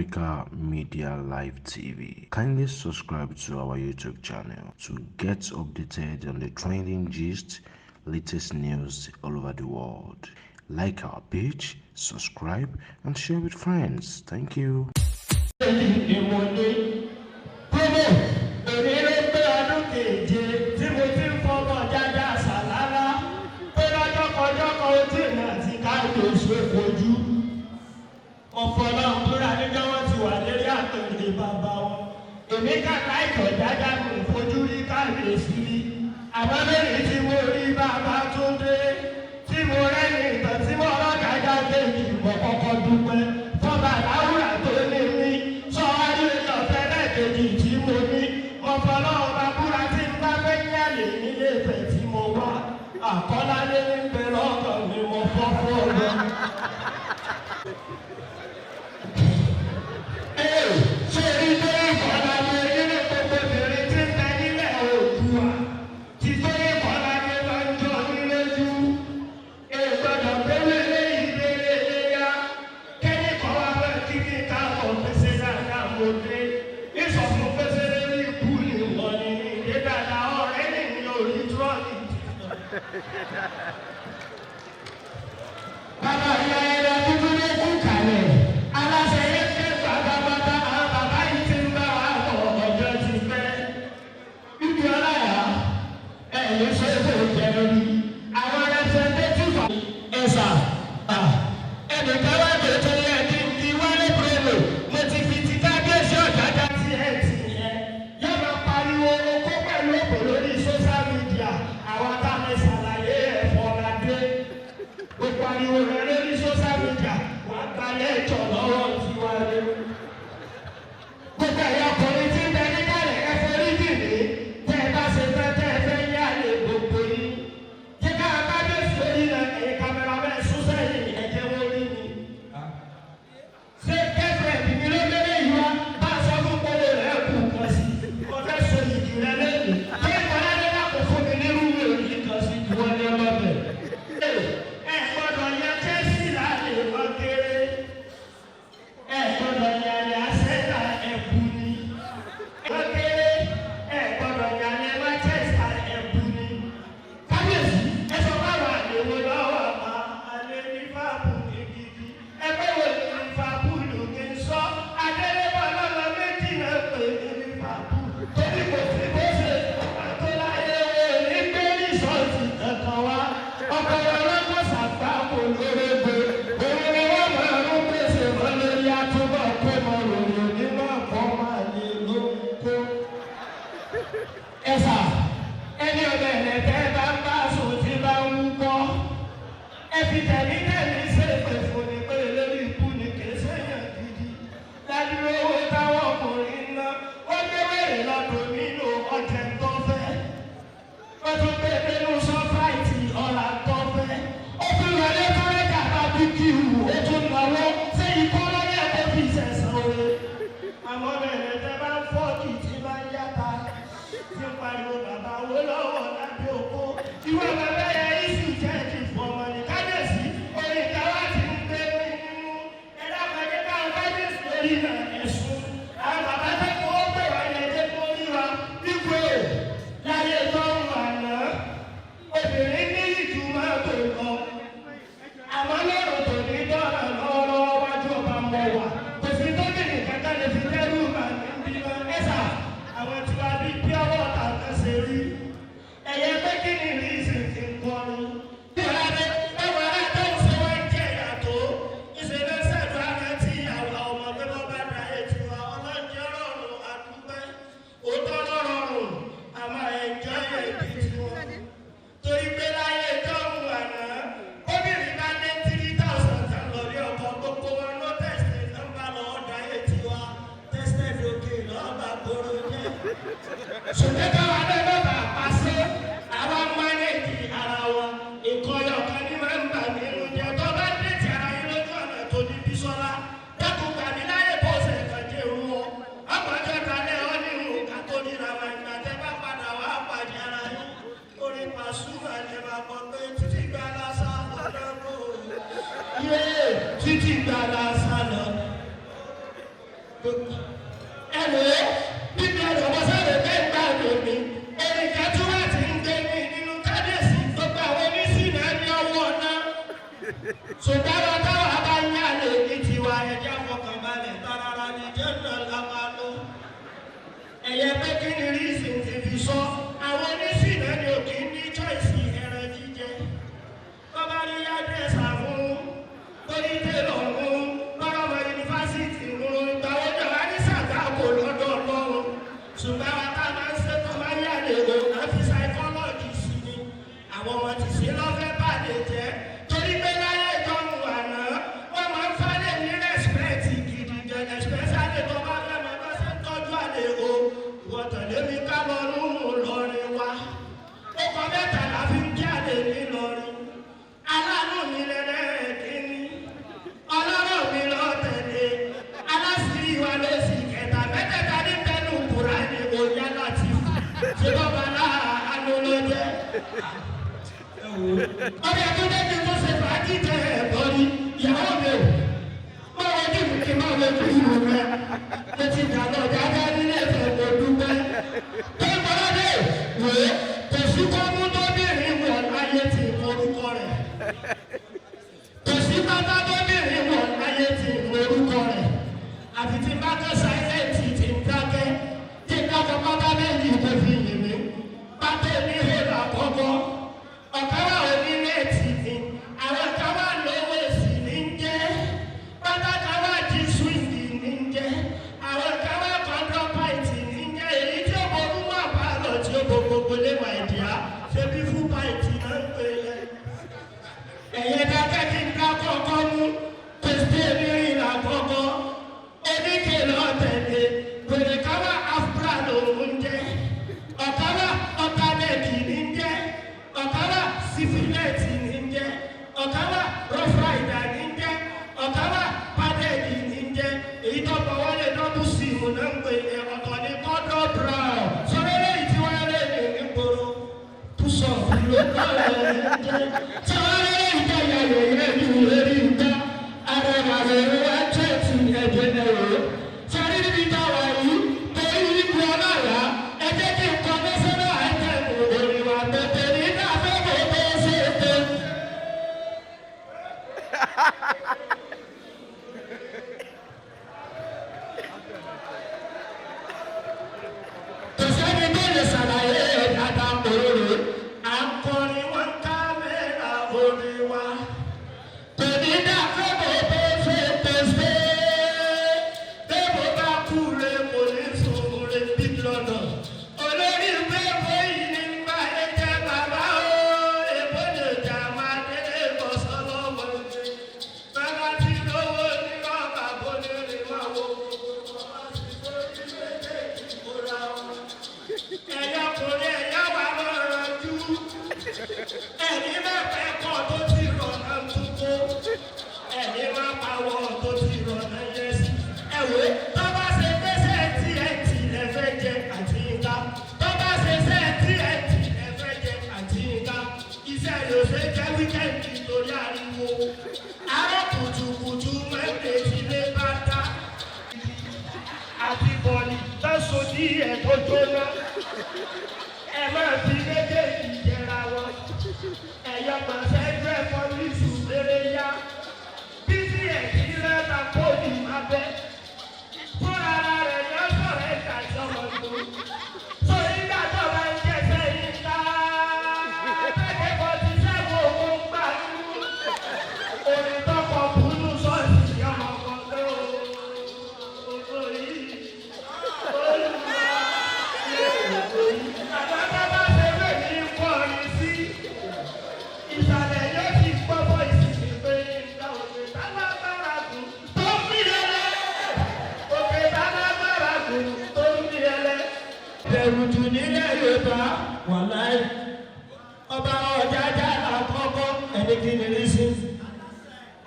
Africa Media Live TV. Kindly subscribe to our YouTube channel to get updated on the trending gist, latest news all over the world. Like our page, subscribe, and share with friends. Thank you. Èmi kàkà ìkọ̀ dáadáa kò fojú rí káàbíyèsí rí. Àwọn mẹ́rin tí mo rí bàbá Túndé, tí mo rẹ́ni ìtàn tí mo rọ́ dáadáa déjì mọ̀ kọ́kọ́ dúpẹ́. Fọ́ba láwùrà tó ní mí, sọ́wájú ìyọ̀fẹ́ lẹ́ẹ̀kejì tí mo ní. Mo fọlọ́ ọba búra tí ń bá fẹ́ yálè nílé ìfẹ́ tí mo wá. Àkọ́ládé ní pé lọ́kàn mi mo fọ́ fún ọ̀rọ̀. Ṣé rí pé ìkọ̀lá ni nínú gbogbo obìnrin tí ń bẹ nílẹ̀ Oòduà? Ti tó ìkọ̀lá ni máa ń jọ ní lójú. Ègbọ́dọ̀ gbélé léyìí délé léyà. Kẹ́ni kan wá fẹ́ kí ní káàbọ̀ pèsè dáadáa mo dé. Ìsọ̀fún pèsè lórí ikú ni wọ́n ní ìdè dáadáa ọ̀rẹ́ nìyí orí trọ́ọ̀lì. Bàbá ìyá ẹ̀rọ dúdú ló kú kalẹ̀. Aláṣẹ yẹn fẹ́ bàbá bàbá àwọn bàbá yìí ti ń bá wa bọ̀ ọjọ́ ti pẹ́. Bíbí ọláyà ẹ̀yìn ṣe é fò jẹun ní. Àwọn representative ẹ̀sà ẹnìkan wá lè tó yẹ kí n di wálé pẹ̀lú. Mo ti fi ti kábíyèsí ọ̀jájá tí ẹ̀ tì yẹn. Yóò máa pariwo okó pẹ̀lú òpò lórí social media. Àwọn táwọn ṣàlàyé ẹ̀fọ́ ládé. Ó pariwo rẹ̀ lórí social media. Wàá gbalẹ̀ ẹ̀jọ̀ lọ́wọ́ tiwa lé. Gbogbo ẹ̀yà ọkùnrin tí ń bẹ níkàlẹ̀ ẹ forí jì mí. Tẹ́ ẹ bá ṣe fẹ́ tẹ́ ẹ fẹ́ yá lè gbogbo yín. Jẹ́ ká kábíyèsí orí rẹ̀ ẹ̀yin kámẹ́rámẹ́ súnṣẹ́ yìí ẹ̀jẹ̀ wọ́n rí mi. Ṣé kẹ́fẹ̀ẹ́ mi ló lélẹ̀ yìí wá? Bá a sọ fún polo rẹ̀ kù kan sí. Mo fẹ́ sọ ìjì rẹ̀ lẹ́yìn. Ṣé ìkọ́lá ní lápò fún mi nírú mi ò ní kan sí ju wọn ní ọlọ́bẹ̀? Ẹ gbọ́dọ̀ yẹ Chelsea láàyè wọn kéré. Ẹ gbọ́dọ̀ yẹ Arsenal ẹ̀bù ni. Wọ́n kéré. Ẹ gbọ́dọ̀ yẹ Manchester ẹ̀bù ni. Kábíyèsí ẹ sọ báwọn àdéhùn lọ́wọ́ àmà alẹ́ ní fáàbù ní gidi. Ẹgbẹ́ wo ni ní fáàbù ló kí n sọ? Adélébọ̀ lọ́lọ́ méjì náà pè ní fáàbù. Torí kò sí bó ṣe àtọ́láyé wo ní gbé rìsọ́ọ̀tì kankan wá. Ọkọ̀ ọlọ́gbọ̀n ṣàgbá kò lóore. Òun ni wọ́n máa ń pèsè mọ́ lórí àtúbọ̀ pé mo ròyìn nínú ọ̀pọ̀ máa lè lóko. Ẹ̀sà ẹni ọ̀dọ̀ ẹ̀lẹ́tẹ̀ bá ń bá sùn tí bá ń kọ́. Ẹ fi tẹ̀mí tẹ̀mí ṣe pé fún ni pé lórí ikú ni kì í ṣèyàn gidi. Ládùúgbò owó táwọn ọkùnrin ná. Ó gbé wèrè lọ́dún nínú ọjà tó fẹ́. Ó tún gbé nínú sọ́fàìtì ọ̀là tó fẹ́. Ó tún lọ lé kọ́lẹ́jà bábíkìú. Ó tún náwó ṣé ikọ́ lọ́yẹ̀ tó fi ṣẹ̀ṣẹ̀ òwe. Àwọn ẹ̀lẹ́tẹ̀ bá ń fọ́ọ̀kì tí bá ń yáta. Tí ń pariwo bàbá wo lọ́wọ́ lábẹ́ òkú. Ìwé bàbá yẹn ìsì jẹ́ kí fọmọ ní kábíyèsí. Orí ìtawá ti ń gbé mi nínú. Ẹ̀dá pàdé káwọn kábíyèsí lórí náà ẹ̀sùn. Àwọn bàbá tó kọ́ ó pè wá ní ẹjẹ́ kó rí wa. Wípé láyé tọ́run àná, obìnrin ní ìtumọ̀ tó lọ. Àmọ́ lọ́rùn tó ní dọ́là lọ́wọ́lọ́wọ́ wájú ọba mọ̀ wá. Kò sí tóbìnì kankan lè fi dẹ́rù màá ní bímọ. Ẹ̀sà àwọn tí wàá bí pure water kan ṣe rí. Ẹ̀yẹ pé kí ni rí ìsìnkì ń kọrin? Bíọ́ládé báwo ará tó ń ṣe wá ń jẹ ìyàtọ̀? Ìṣèlú ṣẹ̀dá rẹ̀ tí àwọn ọmọ pé wọ́n bá da ètò wa ọlọ́jọ́ rọrùn àdúgbẹ́. Òótọ́ ló rọrùn àmọ́ ẹ̀jọ́ èdè tiwọn. Torí pé láyé tọ́run àná, obìnrin bá ní 3,000 tán lórí ọkọ̀ gbogbo wọn ló tẹ̀sítẹ̀ nọ́mbà lọ́ọ́ da ètò wa. Tẹ́sítẹ̀ lókè lọ́ọ́ bá gbòòrò jẹ́. Ṣùgbọ́n káwọn adé bàbá pàṣẹ àwọn mánéèjì ara wọn. Ìkọyọ̀ kan ní máa ń bà nínú jẹ́. Tó bá dé ti ara yín lójú ọ̀nà tó ní Bísọ́lá. Dákun gbàmí láyé bọ́ọ̀sẹ̀ kan jẹ́ irú wọn. Ọgbọ̀njọ́ talẹ̀ ọ́ ní ìhùn ká tó níra wa ìgbà tẹ́ bá padà wá pàdé ara yín. Orin Pasuma ni máa mọ̀ pé títí gba lásán lọ́dọ̀. Yé títí gba lásán lọ. Ẹ̀wẹ̀ bíbí ọ̀dọ̀ ọmọ sáré kẹ́ńtà lómi. Ẹnìkan tí wọ́n ti ń gbé ní nínú kábíyèsí tó gba àwọn oníṣìnà ní ọwọ́ náà. Ṣùgbọ́n táwa bá ń yá lè ní tiwa ẹ̀jẹ̀ fọkànbalẹ̀ tarara ní jẹ́nà lámàlú. Ẹ̀yẹ pé kí ni rísìn ti fi sọ àwọn oníṣìnà ni òkè ní choice ẹran jíjẹ. Bọ́bá rí yádẹ́sà fún torí télọ̀ fún bọ́lọ́mọ yunifásitì fún ìgbà wo ni wàá ní sàgáàkò lọ́dọ̀ Ọlọ́run. Ṣùgbọ́n àwọn tá a máa ń ṣe tó máa ń yá lè wò láti psychology sí ni àwọn ọmọ ti ṣe lọ́fẹ́ bàdé jẹ́ torí pé láyé ìjọba àná wọ́n máa ń fálẹ̀ ní respect gidi gan especially tó bá fẹ́ máa bá ṣe ń tọ́jú àlejò ìwọ̀n tẹ̀lé mi ká lọ lóhùn lọ́rin wa. Ó kọ mẹ́ta la fi ń jáde ní lọ́rin. Aláàánú mi lẹ́lẹ́ kíní. Ọlọ́rọ̀ mi lọ tẹ̀lé. Aláṣírí wa ló sì kẹta. Mẹ́tẹ̀ẹ̀ta ní tẹnu Kùránì òyà láti fà. Ṣé bọ́ba láàánú ló jẹ́? Ọbẹ̀ tó débi tó ṣe fàájì tẹ ẹ̀bọ ni ìyàwó mi ò. Má wojú mi kí n má wojú ìlú rẹ̀. Mo ti dàgbà jáde nílé ìfẹ́ mo dúpẹ́. Tó ń bọ́ lọ́dẹ wèé kò sí kọ́mú tó bìnrin wọ̀ láyé tí orúkọ rẹ̀. Kò sí pátá tó bìnrin wọ̀ láyé tí orúkọ rẹ̀. Àfi tí bá kẹ́ sáyẹ́ǹtì ti ń dákẹ́. Tí n dákọ̀ pátá méjì tó fi yìn mí. Pátá ní ìhòòhò àkọ́kọ́. Ọ̀ká wà ní léètì ni. Àwọn ọ̀ká wà lówó èsì ní ń jẹ́. Pátá ká wà jí swingi ní ń jẹ́. Àwọn ọ̀ká wà kọ́ńdọ̀ pàìtì ní ń jẹ́. Èyí tí ó ború wà bá lọ tí ó bo gbogbo lé wà ìdíyà. Ṣé bí fún pàìtì náà ń pè é? Ẹ̀yẹ dákẹ́ kí n ká kọ́kọ́ mú. Pèsè mìíràn là kọ́kọ́. Oníkè lọ tẹ̀lé. Wèrè ká wà áfúrà lòún jẹ́. Ọ̀ká wà ọ̀tánẹ̀kì ní ń jẹ́. Ọ̀ká wà sífílẹ̀tì ní ń jẹ́. Ọ̀ká wà rọ́fráìdà ní ń jẹ́. Ọ̀ká wà pádẹ́ẹ̀dì ní ń jẹ́. Èyí tó bọ̀ wọlé dọ́bù síìmù náà ń pè é ọ̀tọ̀ ní kọ́dọ̀ brown. Sọ̀rọ̀ eléyìí tí wọ́n lé ní nígboro. Túsọ̀ ló kọ́ ẹ̀ ń jẹ́. Sọ̀rọ̀ eléyìí tó yà yẹ̀yẹ́ ní ìrírí ń dá. Ara rẹ̀ wá tẹ̀sí ẹ̀jẹ̀ ẹ̀rọ. Sọ̀rọ̀ níbi táwa yìí torí ikú ọlọ́yà ẹ jẹ́ kí n kọ́ national anthem orin wa tètè ní káfẹ́ kò tó ṣe é tó. Kò sẹ́ni tó lè ṣàlàyé dáadáa òru. À ń kọrin wọn kámẹ́rà orin wa. Kò ní káfẹ́ kò tó ṣe é tó ṣe. Bébò bá kú lé kò ní sùn lé bí lọ́nà. Olórí bébò yìí ní bá ẹ̀jẹ̀ bàbá o. Èbó lè jà máa délé bọ̀sán lọ́wọ́ mi. Bàbá tí lówó ní rọ́bà bó ní rí máa wo. Bàbá tí lórí méjèèjì kóra wọn. Ẹ̀yà kùnrin ẹ̀yà wà lọ́rọ̀ jú. Ẹ̀ní máa fẹ́ kọ́ tó ti rọ̀ náà túkó. Ẹ̀ní máa pawọ́ tó ti rọ̀ náà yẹ sí. Ẹ̀wé tó bá ṣe gbèsè tí ẹ̀ tì lẹ́fẹ́ jẹ àti ìta. Tó bá ṣe ṣe tí ẹ̀ tì lẹ́fẹ́ jẹ àti ìta. Iṣẹ́ yóò ṣe jẹ́ wíkẹ́ǹdì torí ariwo. Àárọ̀ kùtùkùtù mẹ́tẹ̀ tí lé bá dá. Àti bọ̀lì tó sojí ẹ̀ tó jóná. Ẹ máa fi méjèèjì jẹra wọn. Ẹ̀yọ́ pàṣẹ jẹ́ pọ́lísù léré yá. Bí tí ẹ̀ kí lẹ́ta pọ́lì máa bẹ́. Fúnra rẹ̀ yọ sọ̀rọ̀ ẹ̀ka ìjọba tó. Sọ nígbà tó bá ń jẹ́ sẹ́yìn ká. Bẹ́ẹ̀ kọ́ ti sẹ́wọ̀n owó ń gbà nínú. Orin tó kọ búrú sọ́ọ̀sì ọmọ kan tó. Owó yìí. Olùkọ́ àgbàdo bá ṣe wé ní kọrin sí. Ìsàlẹ̀ yóò ti gbọ́bọ̀ ìsìnkú pé ìgbà òkè tálágbára gùn tó ń bí ẹlẹ́. Òkè tálágbára gùn tó ń bí ẹlẹ́. Bẹ̀rù jù nílẹ̀ Yorùbá wà láì. Ọba Ọjájá àkọ́kọ́ ẹni kí ni rí sí.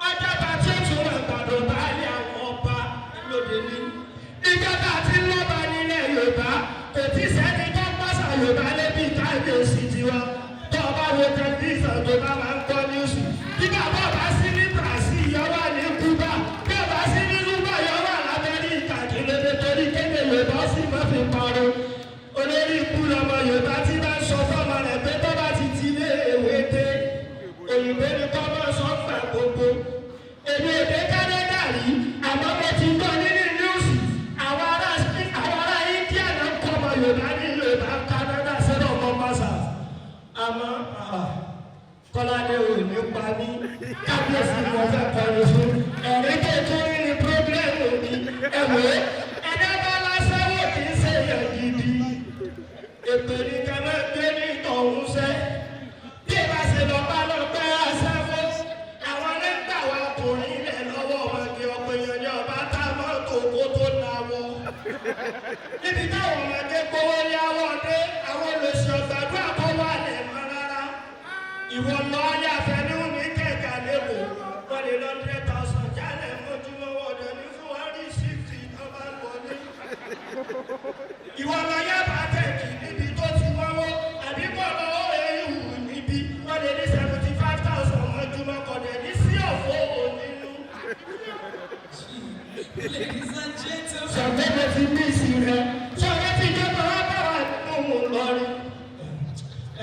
Ọjà bàtí òtún ẹ̀gbàdo bá yẹ àwọn ọba lóde ní. Ìjọba àti lọ́ba nílẹ̀ Yorùbá kò tí sẹ́ni tó pàṣà Yorùbá lébi káyọ̀sí tiwa. Tó o bá wo tẹlifíṣàn tó bá máa ń gbọ́ níwùsì. Bí bàbá bá sí ní Brazil yọ wà ní Cuba. Bí bàbá sí ní Cuba yọ wà l'Amẹ́ríkà kí ló fi parọ́ olórí ikú lọmọ Yorùbá tí bá sọ fọmọ rẹ̀ pé tó bá ti ti lé èwe dé òyìnbó ni kọ́ mọ́ sọ fà gbogbo èmi ò dé Canada rí àmọ́ mo ti gbọ́ nínú níwùsì àwọn ará India náà kọ́ ọmọ Yorùbá ní Yorùbá Canada sẹ́nà ọmọ mọ́sà àmọ́ Kọ́ládé ò ní pa mí kábíyèsí ni wọ́n fẹ́ kọrin fún ẹ̀rí tó tún rí ní pírọ́blẹ́mù mi ẹ̀wọ̀ ẹ̀dá lásánwó kì í ṣe èèyàn gidi ètò ní ká máa gbé ní tọ̀hún sẹ́ bí ìbá ṣe lọ bá lọ pẹ́ àṣẹ́fó àwọn nígbà wa ọkùnrin ilẹ̀ lọ́wọ́ wọn kí ọkọ̀ èèyàn ní ọba tá a máa tó kó tó náwó níbi táwọn ọmọdé gbowó ní àwọn dé àwọn olùsí ọ̀gbàdúrà kọ́ wà lẹ́mọ́ rárá ìwọ lọ ayé àfẹnú ní kẹ̀kẹ́ lẹ́kọ̀ọ́ wọ́n lè lọ 3,000 jálẹ̀ mọ́júmọ́ wọ́dọ̀ ní fún wa rí 60 tó bá lọ ní. ìwọ lọ yá bàtẹ́ẹ̀kì níbi tó ti wọ́wọ́ àbí kọ́ lọ OAU níbi wọ́n lè ní 75,000 mọ́júmọ́ kọ̀dẹ̀ ní sí ọ̀fọ́ onínú. sọ̀tẹ́lẹ̀ ti ní ìsìn rẹ̀ sọ̀rọ̀ ti jọba wá bá wà nínú lọ́rí.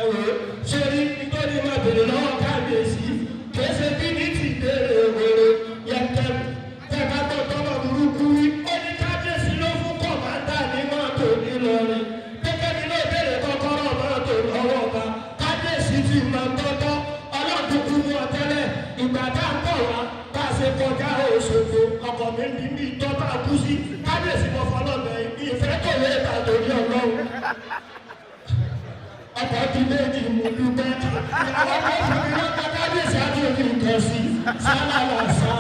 ẹ wò ó sórí nítorí máa bèrè lọ́wọ́ kábíyèsí kẹsẹ̀ bí ní ti bèrè òwèrè yẹtẹm tẹ́ka tó tọ́mọ̀ burúkú rí ó ní kábíyèsí ló fún kọ̀mándà ní mọ́tò nílọrin gẹ́gẹ́ bí ló bèrè kọ́kọ́rọ́ mọ́tò lọ́wọ́ ọba kábíyèsí ti mọ tọ́tọ́ ọlọ́dúnkú mú ọ tẹ́lẹ̀ ìgbà tá a bọ̀ wá bá a ṣe kọjá Òṣogbo ọkọ̀ mi ń bí bí tọ́tà kú sí kábíyèsí mọ̀ fọlọ́bẹ̀ ìfẹ́ tó lé ìtàjò ní Ọlọ́run ọkọ̀ ti méjì mú dúpẹ́ ìyàwó ọkọ̀ fún mi lọ́kọ̀ kábíyèsí àti òkè nǹkan sí sálàlà sá.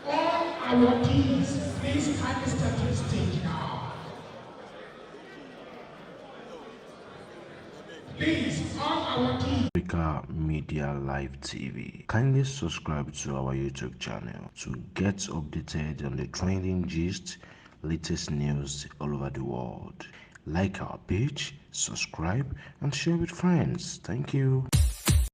All our keys, please kindly step to the stage now. Please, all our keys. AfricamediaLive TV. Kindly subscribe to our YouTube channel to get updated on the trending gist, latest news all over the world. Like our page, subscribe, and share with friends. Thank you.